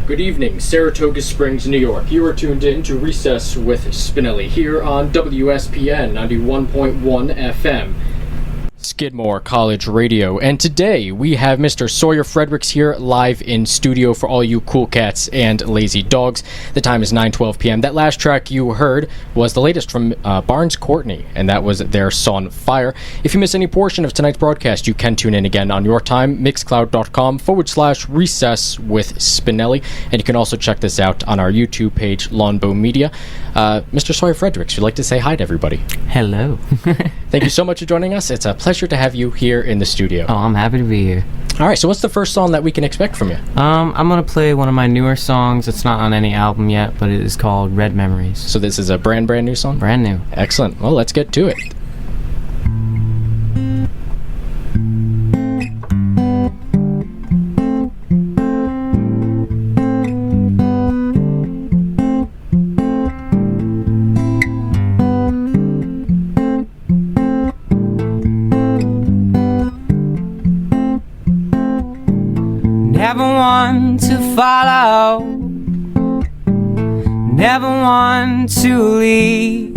Good evening, Saratoga Springs, New York. You are tuned in to Recess with Spinelli here on WSPN 91.1 FM. Skidmore College Radio, and today we have Mr. Sawyer Fredericks here live in studio for all you cool cats and lazy dogs. The time is 9:12 p.m. That last track you heard was the latest from Barnes Courtney, and that was their song Fire. If you miss any portion of tonight's broadcast, you can tune in again on your time, mixcloud.com/recess with Spinelli, and you can also check this out on our YouTube page, Longbow Media. Mr. Sawyer Fredericks, would you like to say hi to everybody? Hello. Thank you so much for joining us. It's a pleasure to have you here in the studio. Oh, I'm happy to be here. All right, so what's the first song that we can expect from you? I'm going to play one of my newer songs. It's not on any album yet, but it is called Red Memories. So this is a brand new song? Brand new. Excellent. Well, let's get to it. Never one to follow, never one to lead,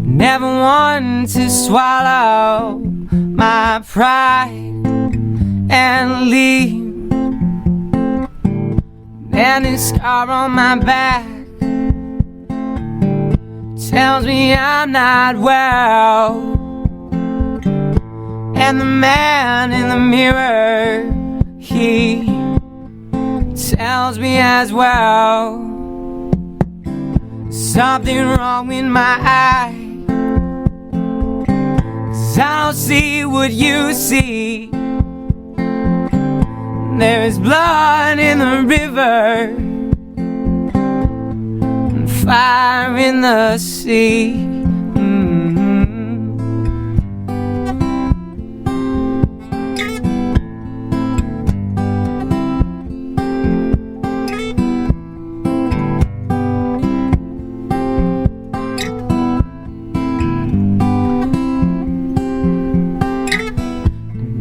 never one to swallow my pride and leave. And this scar on my back tells me I'm not well. And the man in the mirror, he tells me as well. Something wrong with my eye, 'cause I don't see what you see. There is blood in the river and fire in the sea.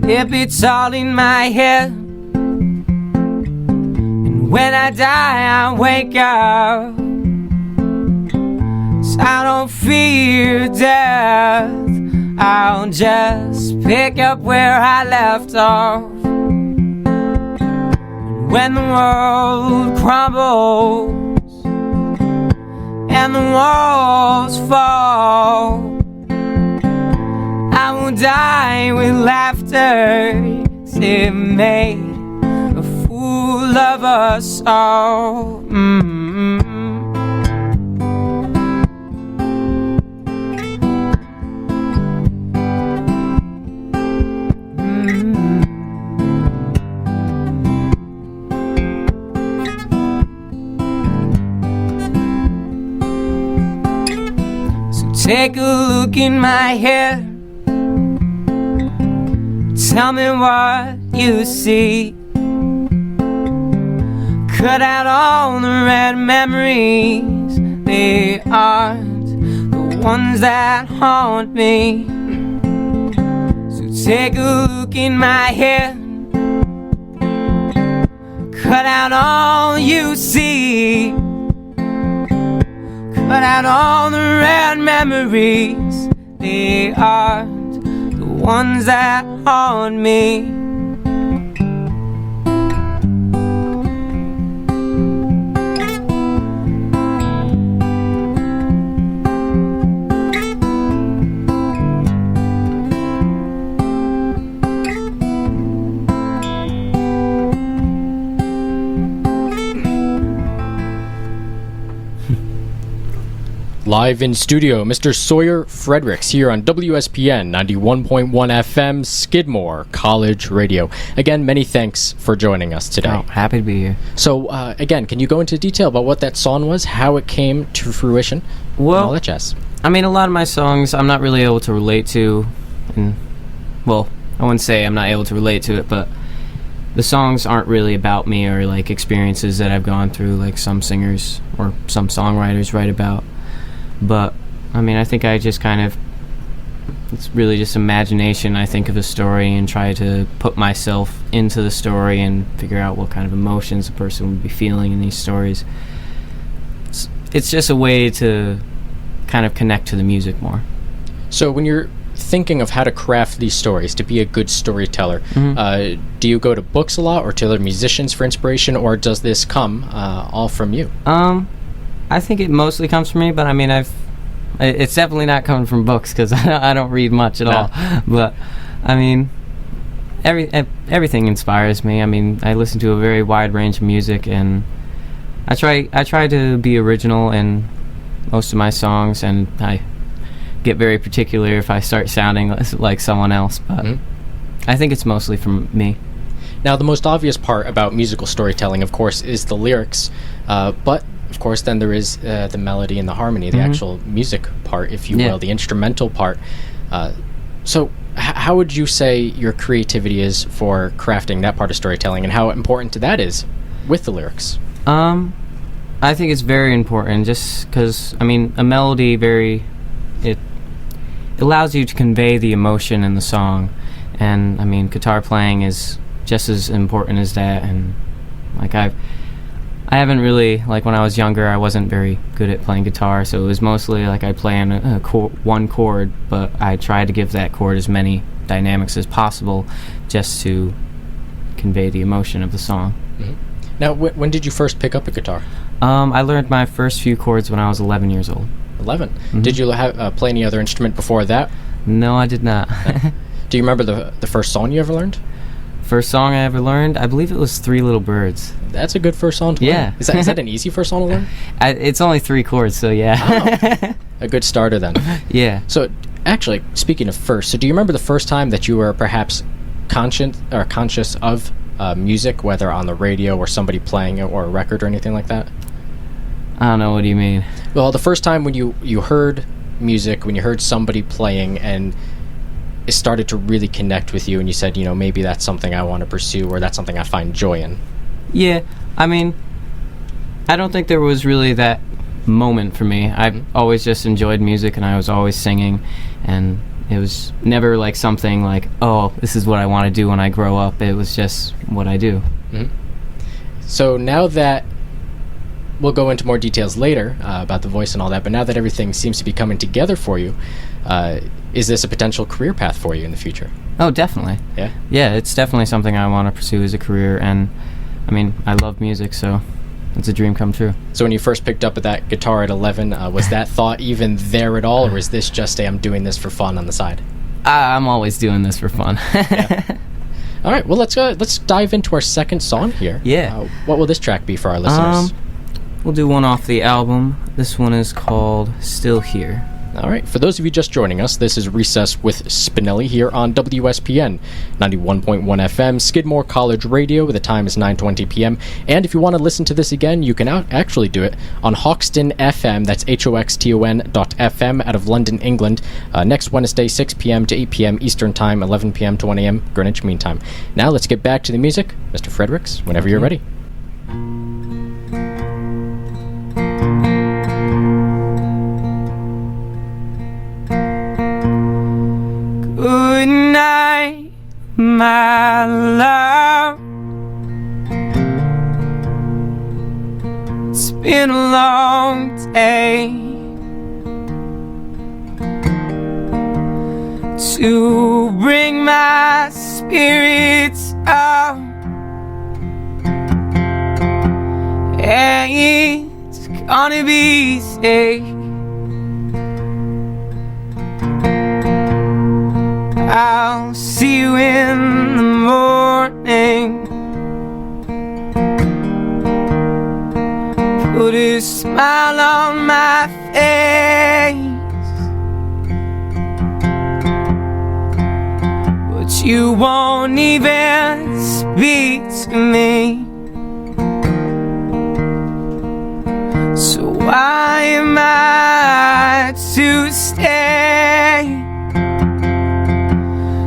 If it's all in my head, and when I die I wake up, 'cause I don't fear death, I'll just pick up where I left off. And when the world crumbles and the walls fall, I will die with laughter, 'cause it made a fool of us all. So take a look in my head, tell me what you see. Cut out all the red memories, they aren't the ones that haunt me. So take a look in my head, cut out all you see. Cut out all the red memories, they aren't the ones that haunt me. Live in studio, Mr. Sawyer Fredericks here on WSPN 91.1 FM, Skidmore College Radio. Again, many thanks for joining us today. Oh, happy to be here. So, again, can you go into detail about what that song was, how it came to fruition, well, and all that jazz? I mean, a lot of my songs I'm not really able to relate to, and, well, I wouldn't say I'm not able to relate to it, but the songs aren't really about me or, like, experiences that I've gone through, like some singers or some songwriters write about. But, I mean, I think I just kind of it's really just imagination. I think of a story and try to put myself into the story and figure out what kind of emotions a person would be feeling in these stories. It's just a way to kind of connect to the music more. So when you're thinking of how to craft these stories to be a good storyteller, do you go to books a lot or to other musicians for inspiration, or does this come all from you? I think it mostly comes from me, but I mean, it's definitely not coming from books because I don't read much at all. But I mean, everything inspires me. I mean, I listen to a very wide range of music, and I try to be original in most of my songs, and I get very particular if I start sounding like someone else. But I think it's mostly from me. Now, the most obvious part about musical storytelling, of course, is the lyrics, but of course then there is the melody and the harmony, the actual music part, if you will, the instrumental part. So how would you say your creativity is for crafting that part of storytelling, and how important that is with the lyrics? I think it's very important, just because, I mean, a melody it allows you to convey the emotion in the song, and I mean, guitar playing is just as important as that. And like I haven't really, like when I was younger, I wasn't very good at playing guitar, so it was mostly like I play on one chord, but I try to give that chord as many dynamics as possible just to convey the emotion of the song. Now, when did you first pick up a guitar? I learned my first few chords when I was 11 years old. 11? Did you play any other instrument before that? No, I did not. Do you remember the first song you ever learned? First song I ever learned, I believe it was Three Little Birds. That's a good first song to learn. Is that an easy first song to learn? It's only 3 chords, so yeah. A good starter then. Yeah. So, actually, speaking of first, so do you remember the first time that you were perhaps conscious of music, whether on the radio or somebody playing it or a record or anything like that? I don't know, what do you mean? Well, the first time when you heard music, when you heard somebody playing and it started to really connect with you and you said, maybe that's something I want to pursue, or that's something I find joy in. Yeah, I mean, I don't think there was really that moment for me. I've always just enjoyed music, and I was always singing, and it was never like something like, oh, this is what I want to do when I grow up. It was just what I do. So now that we'll go into more details later about the voice and all that, but now that everything seems to be coming together for you, is this a potential career path for you in the future? Oh, definitely. Yeah? Yeah, it's definitely something I want to pursue as a career, and I mean, I love music, so it's a dream come true. So when you first picked up that guitar at 11, was that thought even there at all, or is this just I'm doing this for fun on the side? I'm always doing this for fun. Yeah. All right, well, let's dive into our second song here. Yeah. What will this track be for our listeners? We'll do one off the album. This one is called Still Here. All right, for those of you just joining us, this is Recess with Spinelli here on WSPN 91.1 FM, Skidmore College Radio. The time is 9:20 p.m. And if you want to listen to this again, you can actually do it on Hoxton FM. That's HOXTON.FM out of London, England, next Wednesday, 6 p.m. to 8 p.m. Eastern Time, 11 p.m. to 1 a.m. Greenwich Mean Time. Now let's get back to the music. Mr. Fredericks, whenever you're ready. Good night, my love. It's been a long day to bring my spirits up. And it's gonna be safe. I'll see you in the morning. Put a smile on my face, but you won't even speak to me. So why am I to stay?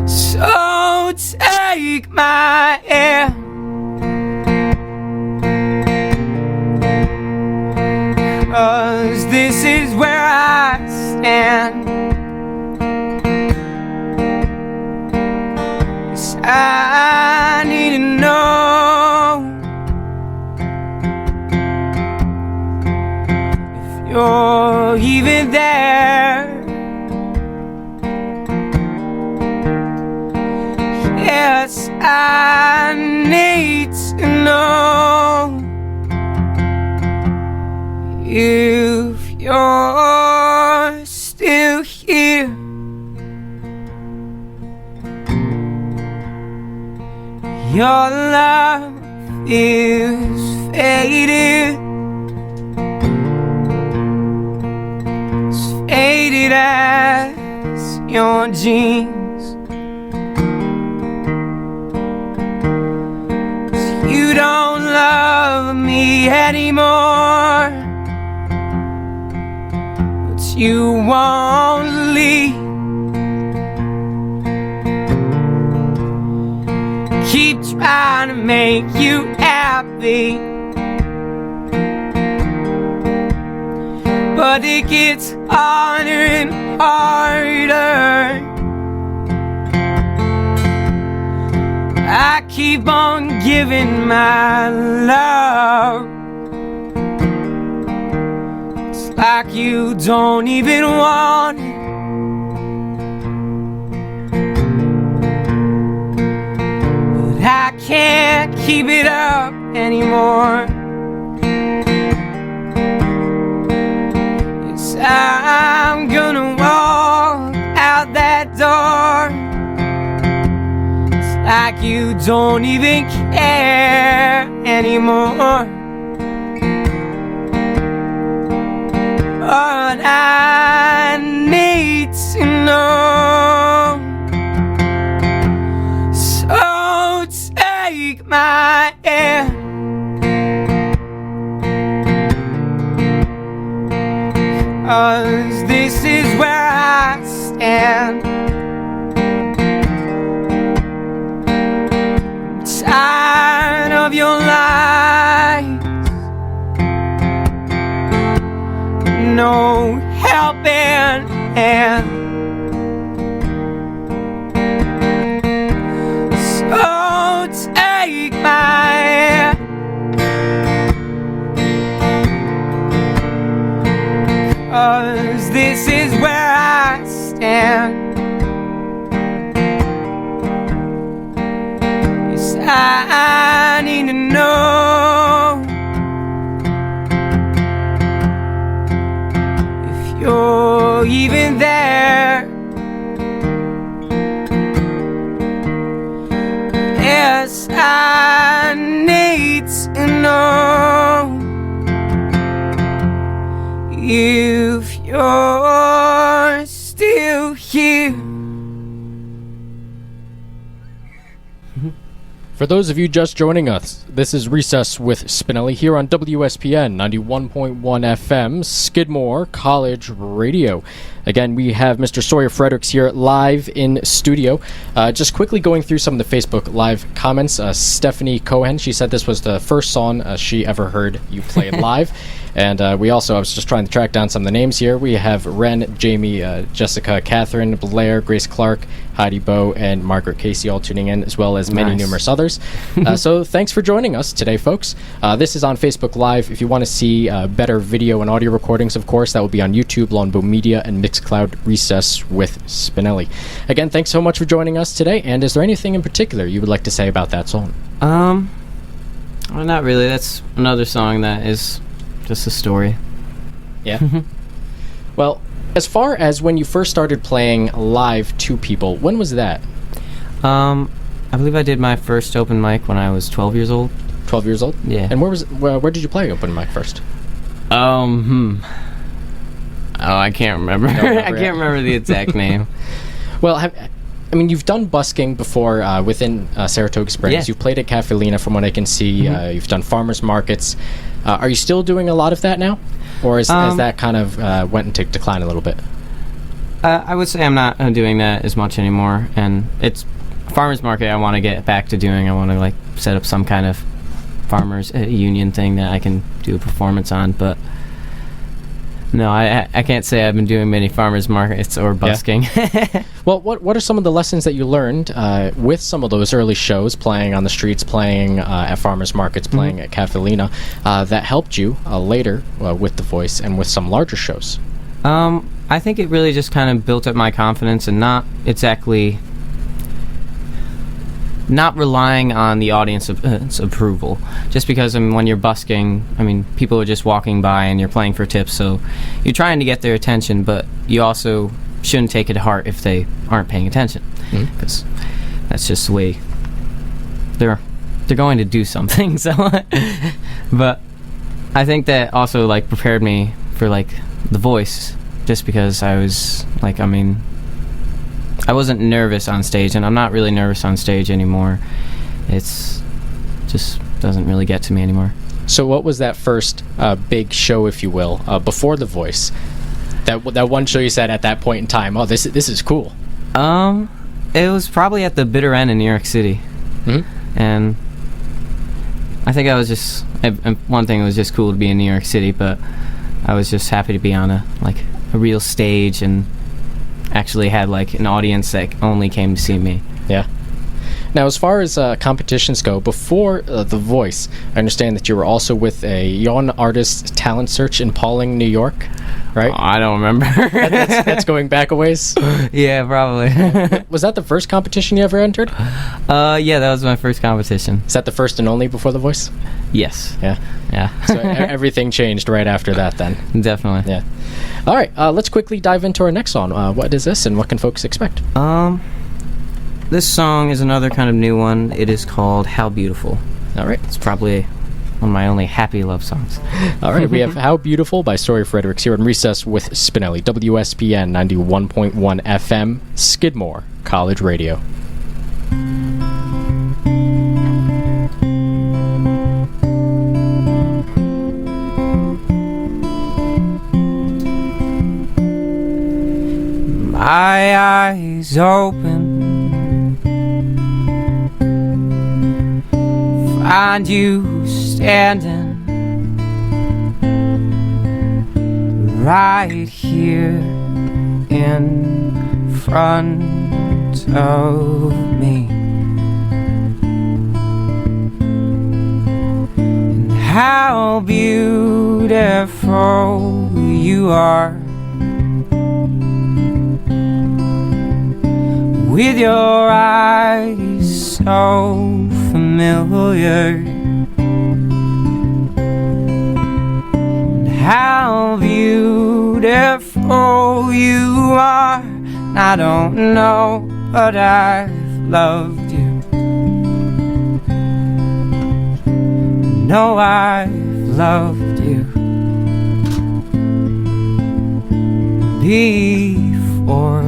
So take my hand, 'cause this is where I stand. you're even there. Yes, I need to know if you're still here. Your love is faded, as faded as your jeans. You don't love me anymore, but you won't leave. Keep trying to make you happy, but it gets harder and harder. I keep on giving my love. It's like you don't even want it. But I can't keep it up anymore. Yes, I'm gonna walk out that door. Like you don't even care anymore. But I need to know. So take my hand, 'cause this is where I stand. Tired of your lies, no helping hand. So take my hand, 'cause this is where I stand. I need to know if you're even there. Yes, I need to know if you're still here. For those of you just joining us, this is Recess with Spinelli here on WSPN 91.1 FM, Skidmore College Radio. Again, we have Mr. Sawyer Fredericks here live in studio. Just quickly going through some of the Facebook Live comments. Stephanie Cohen, she said this was the first song she ever heard you play live. And I was just trying to track down some of the names here. We have Ren, Jamie, Jessica, Catherine, Blair, Grace Clark, Heidi Bow, and Margaret Casey all tuning in, as well as many numerous others. So thanks for joining us today, folks. This is on Facebook Live. If you want to see better video and audio recordings, of course, that will be on YouTube, Longbow Media, and Mixcloud Recess with Spinelli. Again, thanks so much for joining us today. And is there anything in particular you would like to say about that song? Well, not really. That's another song that is just a story. Yeah. Well, as far as when you first started playing live to people, when was that? I believe I did my first open mic when I was 12 years old. 12 years old? Yeah. And where did you play open mic first? Oh, I can't remember. I can't remember the exact name. Well, you've done busking before within Saratoga Springs. Yeah. You've played at Cafe Lena, from what I can see. You've done farmers markets. Are you still doing a lot of that now? Or has that kind of went into decline a little bit? I would say I'm not doing that as much anymore. And it's farmers market I want to get back to doing. I want to set up some kind of farmers union thing that I can do a performance on. But no, I can't say I've been doing many farmers markets or busking. Yeah. Well, what are some of the lessons that you learned with some of those early shows, playing on the streets, playing at farmers markets, playing at Cafe Lena, that helped you later with The Voice and with some larger shows? I think it really just kind of built up my confidence and not exactly not relying on the audience's approval. Just because when you're busking, people are just walking by and you're playing for tips, so you're trying to get their attention, but you also shouldn't take it to heart if they aren't paying attention, because that's just the way they're going to do something. So, but I think that also prepared me for The Voice, just because I was I wasn't nervous on stage, and I'm not really nervous on stage anymore. It's just doesn't really get to me anymore. So what was that first big show, if you will, before The Voice? That one show you said at that point in time, oh, this is cool. It was probably at the Bitter End in New York City. And I think I was just, one thing, it was just cool to be in New York City, but I was just happy to be on a real stage and actually had an audience that only came to see me. Yeah. Now, as far as competitions go, before The Voice, I understand that you were also with a young artist talent search in Pawling, New York, right? Oh, I don't remember. that's going back a ways? Yeah, probably. Was that the first competition you ever entered? Yeah, that was my first competition. Is that the first and only before The Voice? Yes. Yeah. So everything changed right after that then? Definitely. Yeah. All right, let's quickly dive into our next song. What is this, and what can folks expect? This song is another kind of new one. It is called How Beautiful. All right. It's probably one of my only happy love songs. All right, we have How Beautiful by Sawyer Fredericks here in Recess with Spinelli, WSPN 91.1 FM, Skidmore College Radio. My eyes open, find you standing right here in front of me. And how beautiful you are, with your eyes so familiar. And how beautiful you are. I don't know, but I've loved you. I know I've loved you before.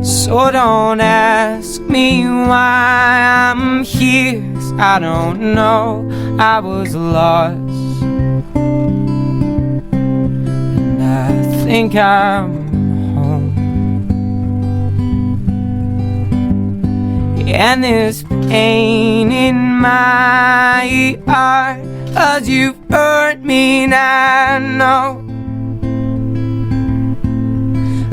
So don't ask me why I'm here, 'cause I don't know. I was lost, and I think I'm home. And this pain in my heart, 'cause you've hurt me, and I know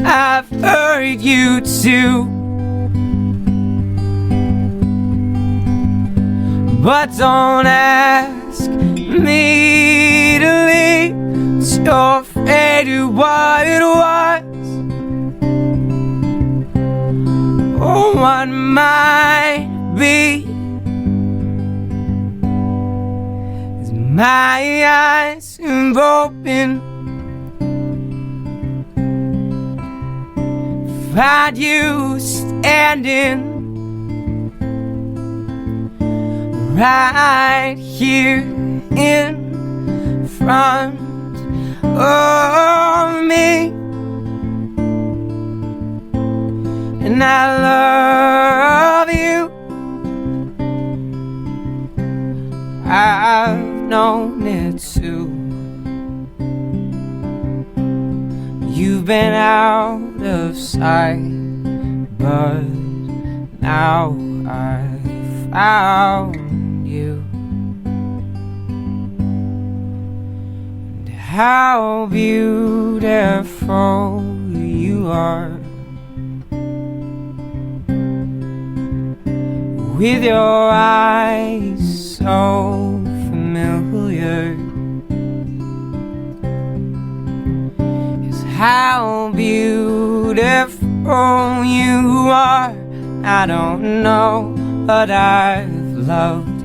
I've hurt you too. But don't ask me to leave, 'cause you're afraid of what it was, or what might be. 'Cause my eyes have opened, find you standing right here in front of me. And I love you. I've known it too. You've been out of sight, but now I found you. And how beautiful you are, with your eyes so familiar. how beautiful you are. I don't know, but I've loved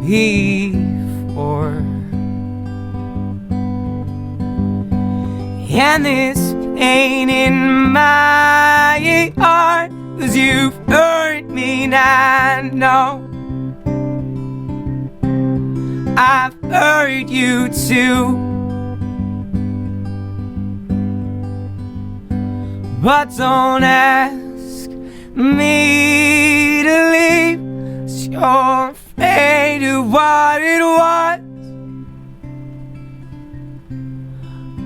you before. And this pain in my heart, 'cause you've hurt me, and I know I've hurt you too. But don't ask me to leave, 'cause you're afraid of what it was,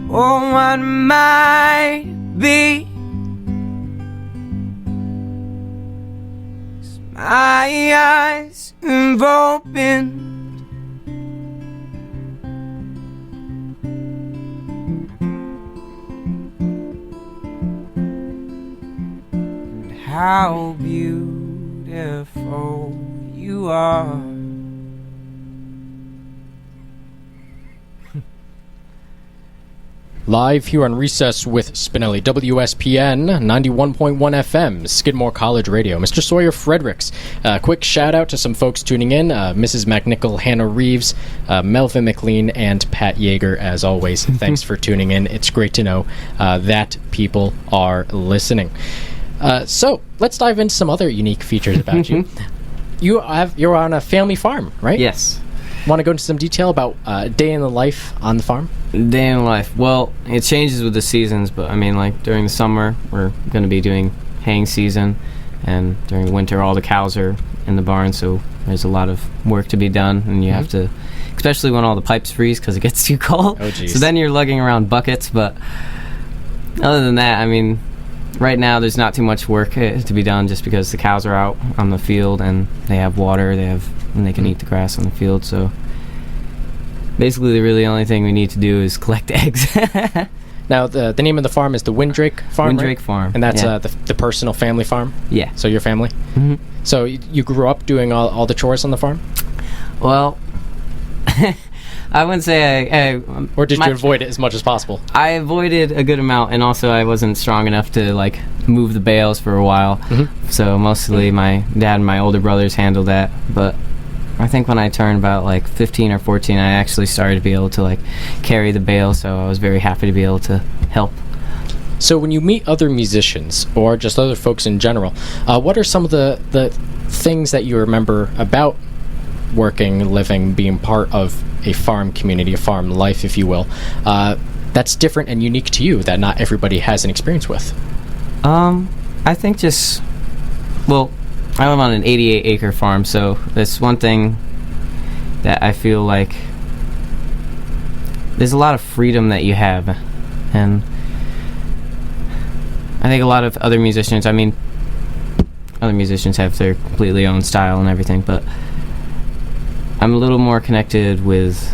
or what might be. 'Cause my eyes have opened, and how beautiful you are. Live here on Recess with Spinelli, WSPN 91.1 FM, Skidmore College Radio. Mr. Sawyer Fredericks, quick shout out to some folks tuning in, Mrs. McNichol, Hannah Reeves, Melvin McLean, and Pat Yeager, as always. Thanks for tuning in. It's great to know that people are listening. So let's dive into some other unique features about you. You're on a family farm, right? Yes. Want to go into some detail about day in the life on the farm? Day in life. Well, it changes with the seasons, but I mean, like during the summer, we're going to be doing haying season, and during winter, all the cows are in the barn, so there's a lot of work to be done, and you have to, especially when all the pipes freeze because it gets too cold. Oh, geez. So then you're lugging around buckets, but other than that, I mean, right now there's not too much work to be done just because the cows are out on the field and they have water, and they can eat the grass on the field, so basically the really only thing we need to do is collect eggs. Now, the name of the farm is the Windrake Farm, Windrake right? Farm. And that's the personal family farm? Yeah. So your family? Mm-hmm. So you grew up doing all the chores on the farm? Well, I wouldn't say or did you avoid it as much as possible? I avoided a good amount, and also I wasn't strong enough to like move the bales for a while. So mostly my dad and my older brothers handled that, but I think when I turned about like 15 or 14, I actually started to be able to like carry the bale, so I was very happy to be able to help. So when you meet other musicians or just other folks in general, what are some of the things that you remember about working, living, being part of a farm community, a farm life, if you will, that's different and unique to you that not everybody has an experience with? I think just, well, I live on an 88-acre farm, so that's one thing that I feel like there's a lot of freedom that you have, and I think a lot of other musicians, other musicians have their completely own style and everything, but I'm a little more connected with,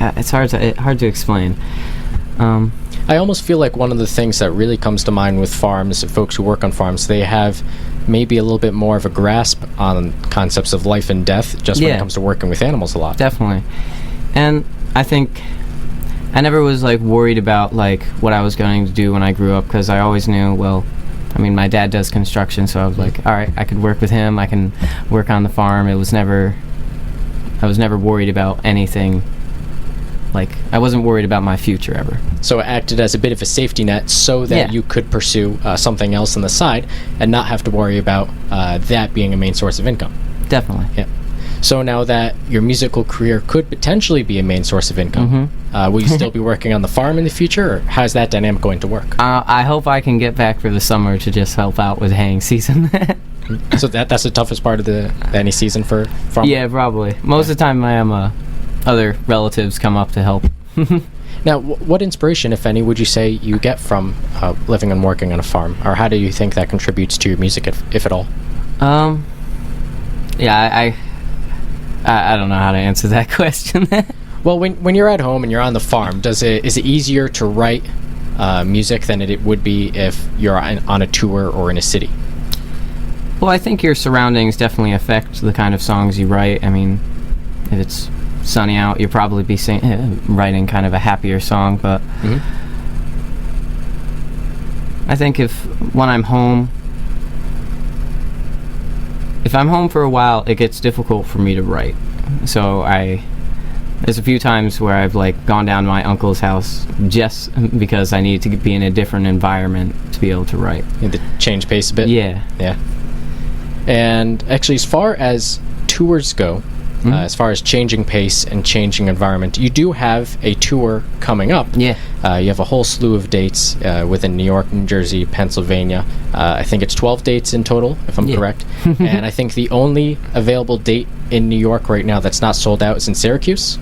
it's hard to explain. I almost feel like one of the things that really comes to mind with farms, folks who work on farms, they have maybe a little bit more of a grasp on concepts of life and death just when it comes to working with animals a lot. Definitely. And I think I never was like worried about like what I was going to do when I grew up, because I always knew, well, I mean, my dad does construction, so I was like, all right, I could work with him, I can work on the farm. I was never worried about anything. Like, I wasn't worried about my future ever. So it acted as a bit of a safety net so that you could pursue something else on the side and not have to worry about that being a main source of income. Definitely. Yeah. So now that your musical career could potentially be a main source of income, will you still be working on the farm in the future, or how's that dynamic going to work? I hope I can get back for the summer to just help out with haying season. So that's the toughest part of any season for farm? Yeah, probably. Most of the time other relatives come up to help. Now, what inspiration, if any, would you say you get from living and working on a farm, or how do you think that contributes to your music, if at all? Yeah, I don't know how to answer that question. Well, when you're at home and you're on the farm, is it easier to write music than it would be if you're on a tour or in a city? Well, I think your surroundings definitely affect the kind of songs you write. I mean, if it's sunny out, you'll probably be writing kind of a happier song. But I think when I'm home, if I'm home for a while, it gets difficult for me to write. So there's a few times where I've like gone down to my uncle's house just because I need to be in a different environment to be able to write. You need to change pace a bit. Yeah. And actually, as far as tours go, as far as changing pace and changing environment, you do have a tour coming up. Yeah. You have a whole slew of dates within New York, New Jersey, Pennsylvania. I think it's 12 dates in total, if I'm correct. And I think the only available date in New York right now that's not sold out is in Syracuse.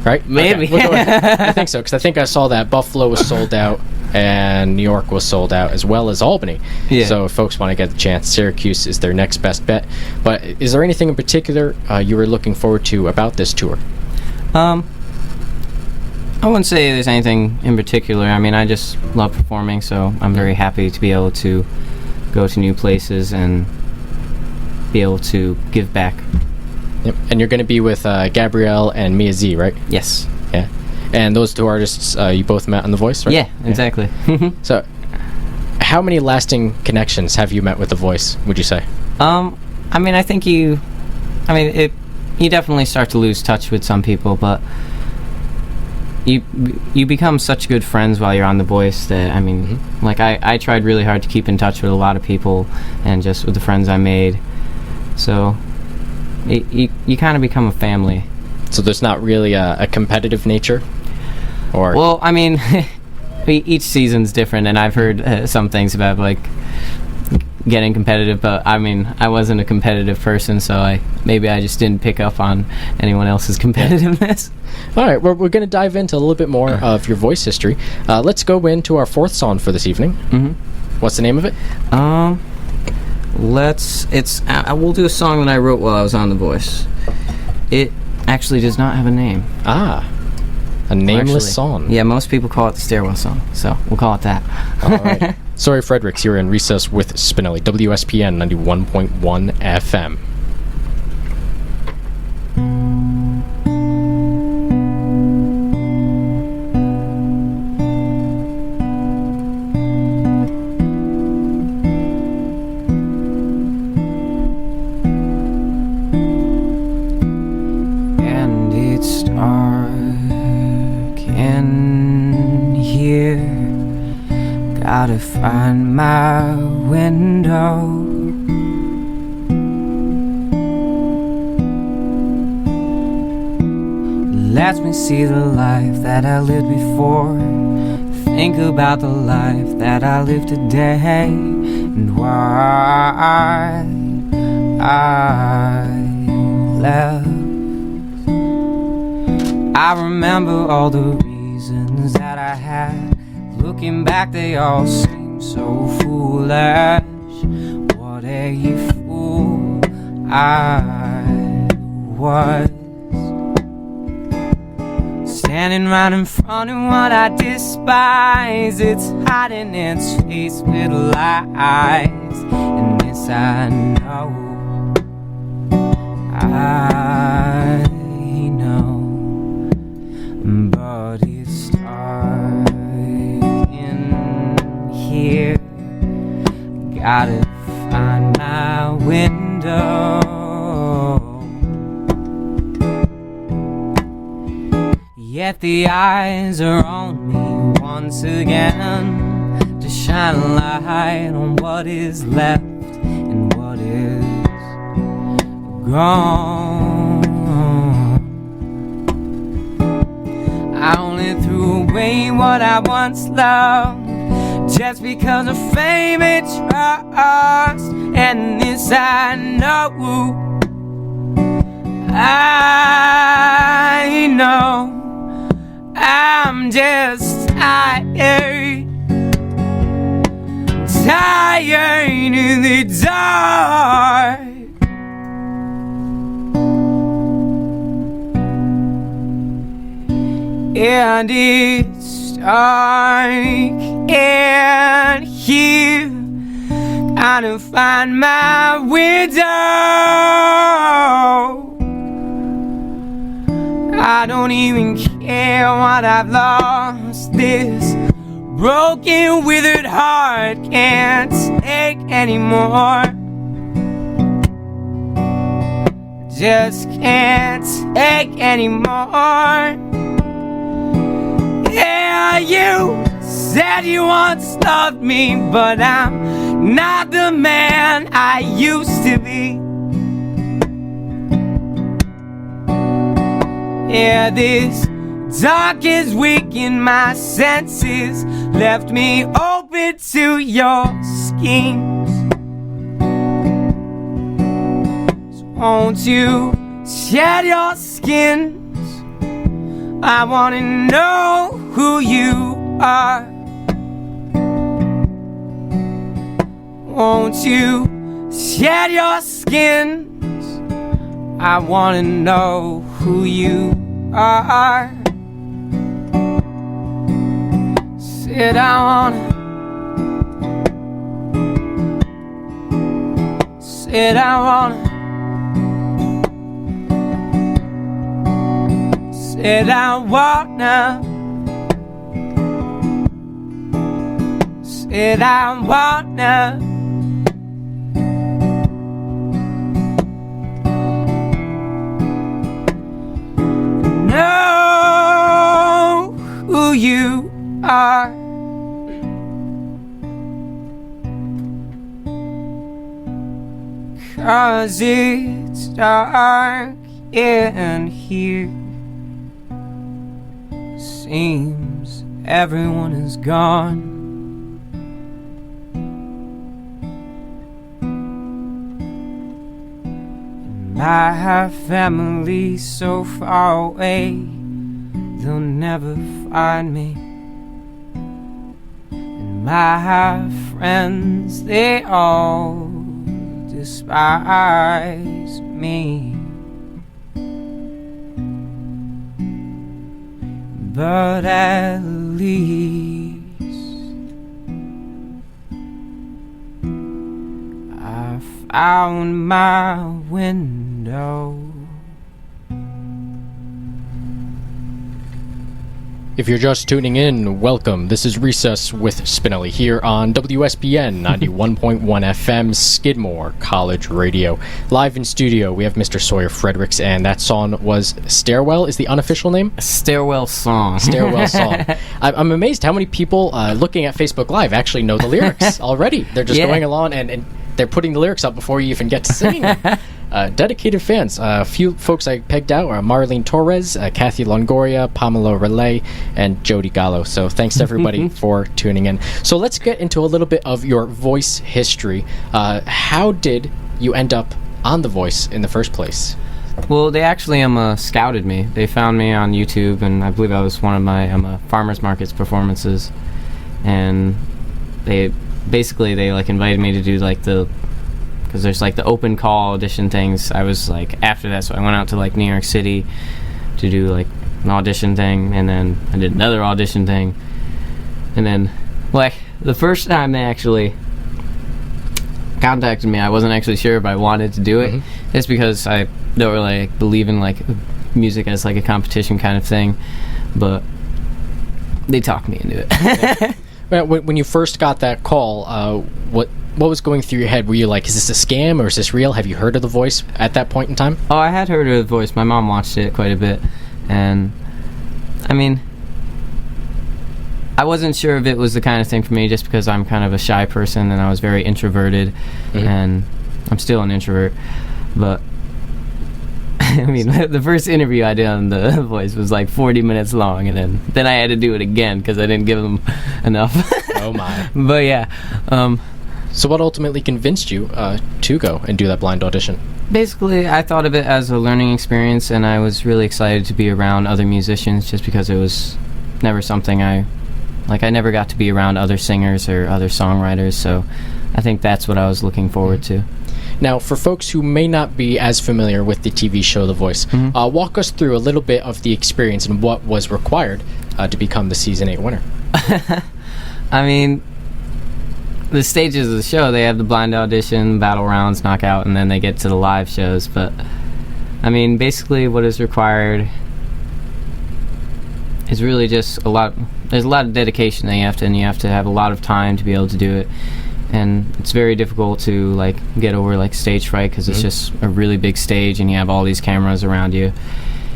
Right? Maybe. Okay. I think so, because I think I saw that Buffalo was sold out and New York was sold out, as well as Albany. Yeah. So if folks want to get the chance, Syracuse is their next best bet. But is there anything in particular you were looking forward to about this tour? I wouldn't say there's anything in particular. I mean, I just love performing, so I'm very happy to be able to go to new places and be able to give back. Yep. And you're going to be with Gabrielle and Mia Z, right? Yes. Yeah. And those two artists you both met on The Voice, right? Yeah, exactly. So, how many lasting connections have you met with The Voice, would you say? I mean, I think you definitely start to lose touch with some people, but you become such good friends while you're on The Voice that, I mean, like I tried really hard to keep in touch with a lot of people and just with the friends I made. So you kind of become a family. So there's not really a competitive nature? Or well, I mean, each season's different, and I've heard some things about, like, getting competitive, but, I mean, I wasn't a competitive person, so maybe I just didn't pick up on anyone else's competitiveness. All right, we're going to dive into a little bit more of your voice history. Let's go into our fourth song for this evening. What's the name of it? We'll do a song that I wrote while I was on The Voice. It actually does not have a name. A nameless song. Yeah, most people call it the Stairwell song, so we'll call it that. All right. Sawyer Fredericks, you're in Recess with Spinelli, WSPN 91.1 FM. Gotta find my window. Lets me see the life that I lived before. Think about the life that I live today, and why I left. I remember all the reasons that I had. Looking back, they all seem so foolish. What a fool I was, standing right in front of what I despise. It's hiding its face with lies, and this I know. I know, but it's dark here. Gotta find my window. Yet the eyes are on me once again to shine a light on what is left and what is gone. I only threw away what I once loved just because of fame and trust, and this I know. I know I'm just tired in the dark. And it's dark in here. Gotta find my window. I don't even care what I've lost. This broken, withered heart can't take anymore. Just can't take anymore. Yeah, you said you once loved me, but I'm not the man I used to be. Yeah, this dark is weak in my senses, left me open to your schemes. So won't you shed your skins? I wanna know who you are. Won't you shed your skins? I wanna know who you are. Said I wanna. Said I wanna. Said I wanna. Said I wanna. Know who you are. Cause it's dark in here. Seems everyone is gone. My family's so far away, they'll never find me. And my friends, they all despise me. But at least I found my window. If you're just tuning in, welcome. This is Recess with Spinelli here on WSPN 91.1 FM, Skidmore College Radio. Live in studio, we have Mr. Sawyer Fredericks, and that song was Stairwell is the unofficial name? Stairwell song. Stairwell song. I'm amazed how many people looking at Facebook Live actually know the lyrics already. They're just going along and they're putting the lyrics up before you even get to sing them. Dedicated fans. A few folks I pegged out are Marlene Torres, Kathy Longoria, Pamela Relay, and Jody Gallo. So thanks to everybody for tuning in. So let's get into a little bit of your voice history. How did you end up on The Voice in the first place? Well, they actually scouted me. They found me on YouTube, and I believe I was one of my farmers markets performances. And they invited me to do because there's the open call audition things. I was after that, so I went out to New York City to do an audition thing, and then I did another audition thing, and then the first time they actually contacted me, I wasn't actually sure if I wanted to do it. It's because I don't really believe in music as a competition kind of thing, but they talked me into it. When you first got that call, what was going through your head? Were you is this a scam or is this real? Have you heard of The Voice at that point in time? Oh, I had heard of The Voice. My mom watched it quite a bit, and I mean, I wasn't sure if it was the kind of thing for me just because I'm kind of a shy person and I was very introverted, and I'm still an introvert, but I mean, the first interview I did on The Voice was 40 minutes long, and then I had to do it again because I didn't give them enough. Oh my. But yeah. So what ultimately convinced you to go and do that blind audition? Basically, I thought of it as a learning experience, and I was really excited to be around other musicians just because it was never something I never got to be around other singers or other songwriters, so I think that's what I was looking forward to. Now, for folks who may not be as familiar with the TV show The Voice, walk us through a little bit of the experience and what was required to become the Season 8 winner. I mean, the stages of the show, they have the blind audition, battle rounds, knockout, and then they get to the live shows. But, I mean, basically what is required is really just there's a lot of dedication that you have to have a lot of time to be able to do it. And it's very difficult to like get over like stage fright because it's just a really big stage and you have all these cameras around you.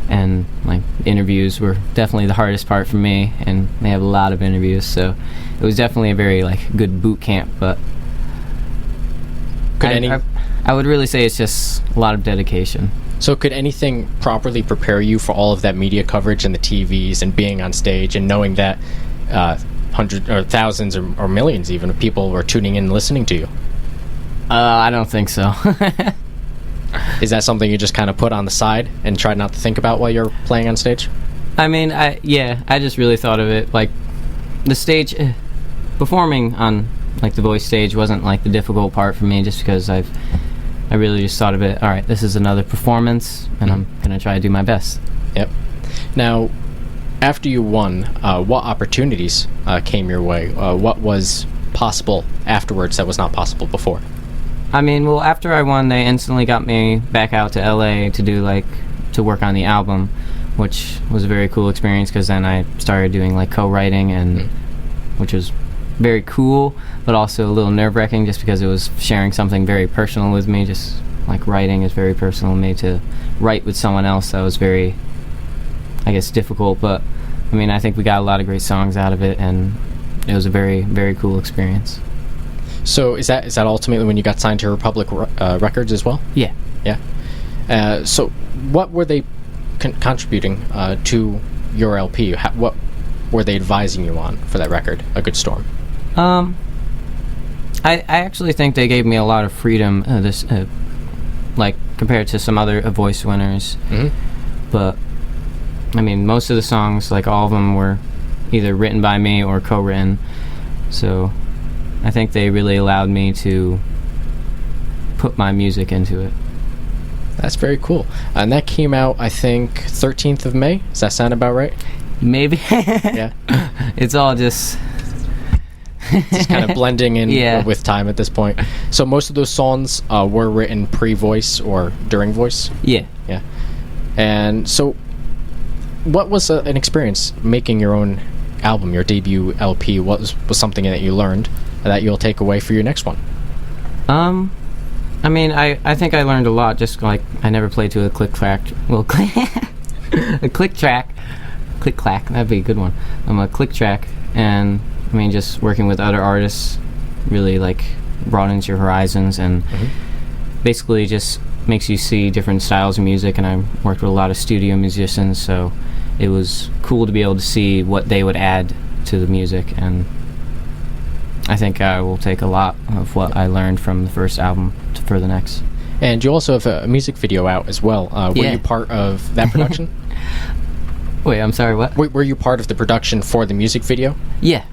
And like interviews were definitely the hardest part for me, and they have a lot of interviews, so it was definitely a very like good boot camp. But I would really say it's just a lot of dedication. So could anything properly prepare you for all of that media coverage and the TVs and being on stage and knowing that hundreds or thousands or millions even of people were tuning in and listening to you? I don't think so. Is that something you just kind of put on the side and try not to think about while you're playing on stage? I mean, I just really thought of it like the stage, performing on like the voice stage wasn't like the difficult part for me, just because I really just thought of it, all right, this is another performance and I'm gonna try to do my best. Yep. Now, after you won, what opportunities came your way? What was possible afterwards that was not possible before? I mean, well, after I won, they instantly got me back out to LA to work on the album, which was a very cool experience because then I started doing like co-writing, and which was very cool, but also a little nerve-wracking just because it was sharing something very personal with me. Just like writing is very personal to me. To write with someone else, that was very, I guess, difficult, but I mean, I think we got a lot of great songs out of it, and it was a very, very cool experience. So is that ultimately when you got signed to Republic Records as well? Yeah. Yeah. So what were they contributing to your LP? What were they advising you on for that record, A Good Storm? I actually think they gave me a lot of freedom, like compared to some other voice winners. But I mean, most of the songs, like all of them, were either written by me or co-written. So I think they really allowed me to put my music into it. That's very cool. And that came out, I think, 13th of May. Does that sound about right? Maybe. Yeah. It's all just kind of blending in with time at this point. So most of those songs were written pre-voice or during voice? Yeah. Yeah. And so what was an experience making your own album, your debut LP? What was something that you learned that you'll take away for your next one? I mean, I think I learned a lot. Just like I never played to a click track. Well, a click track, click clack. That'd be a good one. A click track, and I mean, just working with other artists really like broadens your horizons and basically just makes you see different styles of music. And I worked with a lot of studio musicians, so it was cool to be able to see what they would add to the music, and I think I will take a lot of what I learned from the first album for the next. And you also have a music video out as well. Were you part of that production? Wait, I'm sorry, what? Were you part of the production for the music video? Yeah.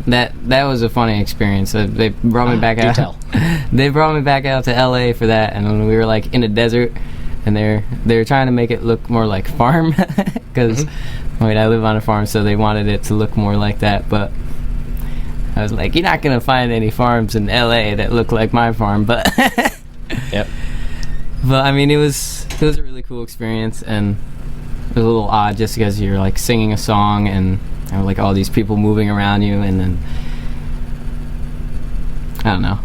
That was a funny experience. They brought me back out. Do tell. They brought me back out to LA for that, and when we were like in a desert, and they're trying to make it look more like farm, because I mean, I live on a farm, so they wanted it to look more like that. But I was like, you're not gonna find any farms in LA that look like my farm, but Yep. But I mean, it was a really cool experience, and it was a little odd just because you're like singing a song and like all these people moving around you, and then I don't know.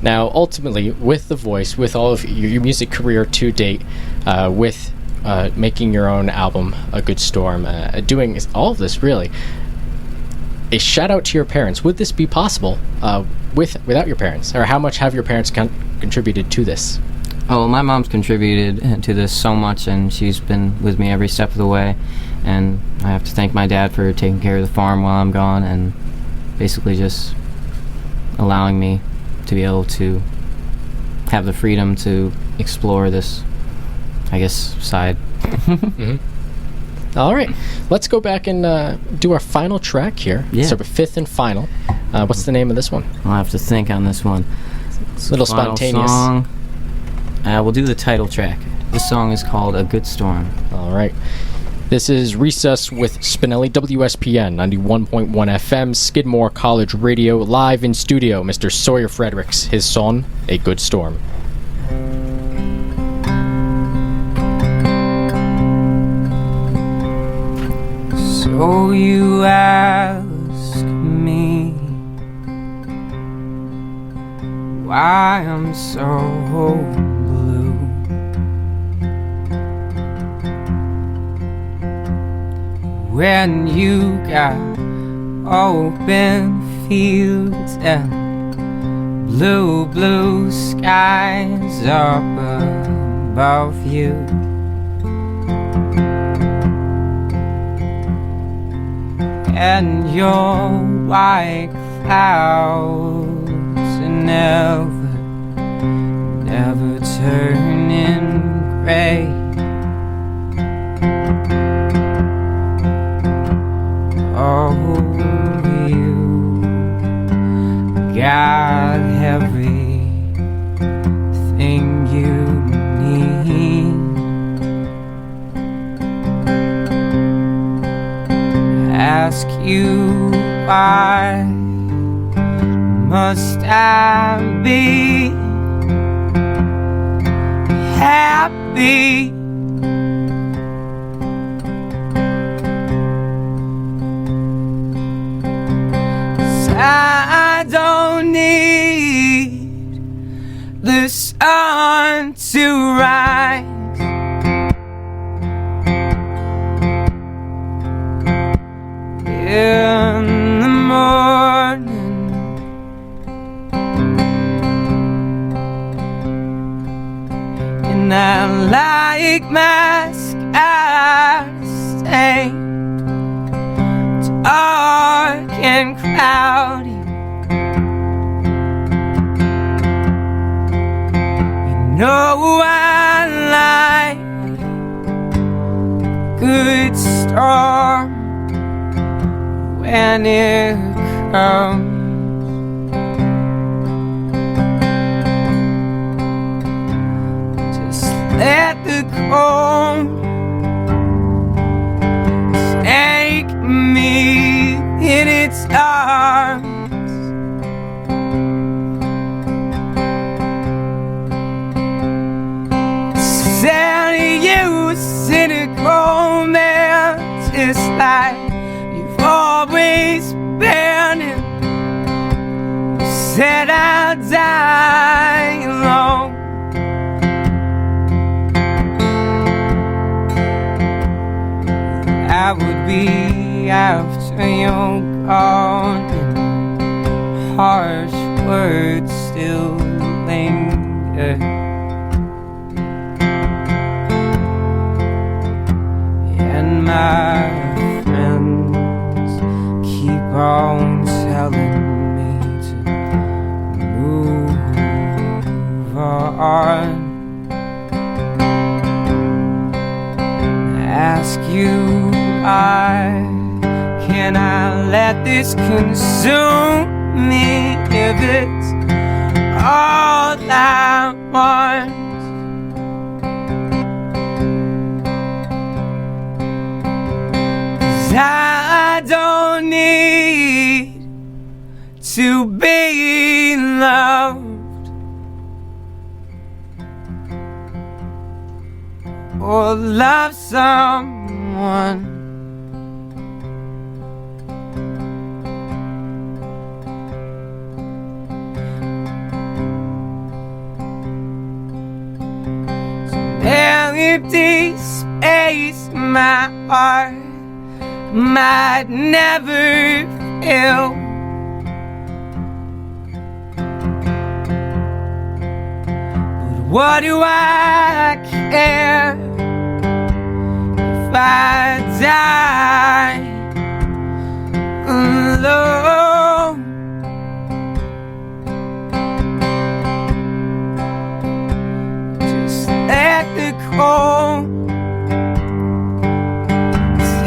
Now, ultimately, with The Voice, with all of your music career to date, with making your own album, A Good Storm, doing all of this, really, a shout out to your parents. Would this be possible without your parents? Or how much have your parents contributed to this? Oh, my mom's contributed to this so much, and she's been with me every step of the way. And I have to thank my dad for taking care of the farm while I'm gone, and basically just allowing me to be able to have the freedom to explore this, I guess, side. All right, let's go back and do our final track here. Yeah. So, fifth and final. What's the name of this one? I'll have to think on this one. It's a little spontaneous. Song. We'll do the title track. This song is called A Good Storm. All right. This is Recess with Spinelli, WSPN 91.1 FM, Skidmore College Radio, live in studio. Mr. Sawyer Fredericks, his song, A Good Storm. So you ask me why I'm so blue. When you got open fields and blue, blue skies up above you. And your white clouds are never turning gray. Oh, you got everything you need. Ask you why must I be happy? 'Cause I don't need the sun to rise in the morning, and I like my sky to stay dark and cloudy. You know I like good storm when it comes. Just let the cold take me in its arms. Sell you cynical man, just like you've always been. And said I'd die alone. I would be after you're gone, and harsh words still linger. And my friends keep on telling me to move on. Ask you why can I let this consume me if it's all I want? 'Cause I don't need to be loved or love someone. Empty space my heart might never fill. But what do I care if I die alone? Let the cold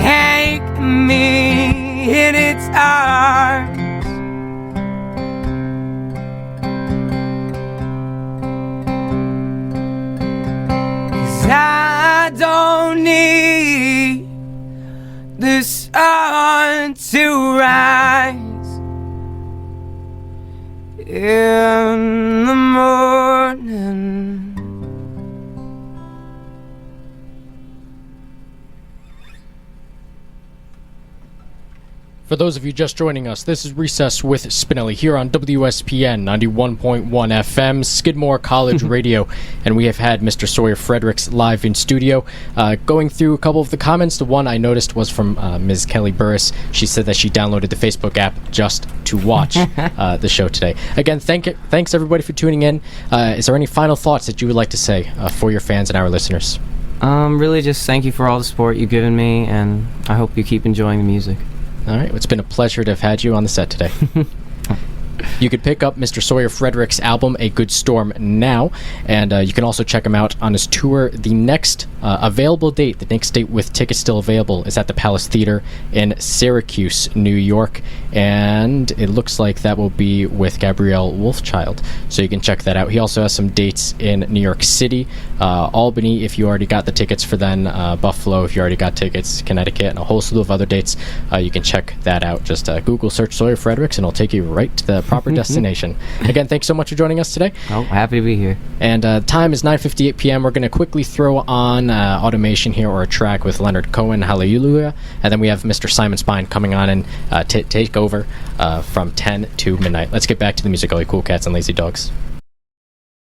take me in its arms. 'Cause I don't need the sun to rise in the morning. For those of you just joining us, this is Recess with Spinelli here on WSPN 91.1 FM, Skidmore College Radio, and we have had Mr. Sawyer Fredericks live in studio. Going through a couple of the comments, the one I noticed was from Ms. Kelly Burris. She said that she downloaded the Facebook app just to watch the show today. Again, thanks everybody for tuning in. Is there any final thoughts that you would like to say for your fans and our listeners? Really just thank you for all the support you've given me, and I hope you keep enjoying the music. All right, well, it's been a pleasure to have had you on the set today. You could pick up Mr. Sawyer Fredericks' album, A Good Storm, now, and you can also check him out on his tour. The next available date, the next date with tickets still available, is at the Palace Theater in Syracuse, New York, and it looks like that will be with Gabrielle Wolfchild, so you can check that out. He also has some dates in New York City, Albany, if you already got the tickets for then, Buffalo, if you already got tickets, Connecticut, and a whole slew of other dates. You can check that out. Just Google search Sawyer Fredericks, and it'll take you right to the proper destination. Again, thanks so much for joining us today. Oh, happy to be here. And time is 9:58 p.m. We're going to quickly throw on automation here, or a track with Leonard Cohen, Hallelujah, and then we have Mr. Simon Spine coming on and take over from 10 to midnight. Let's get back to the music, all you cool cats and lazy dogs.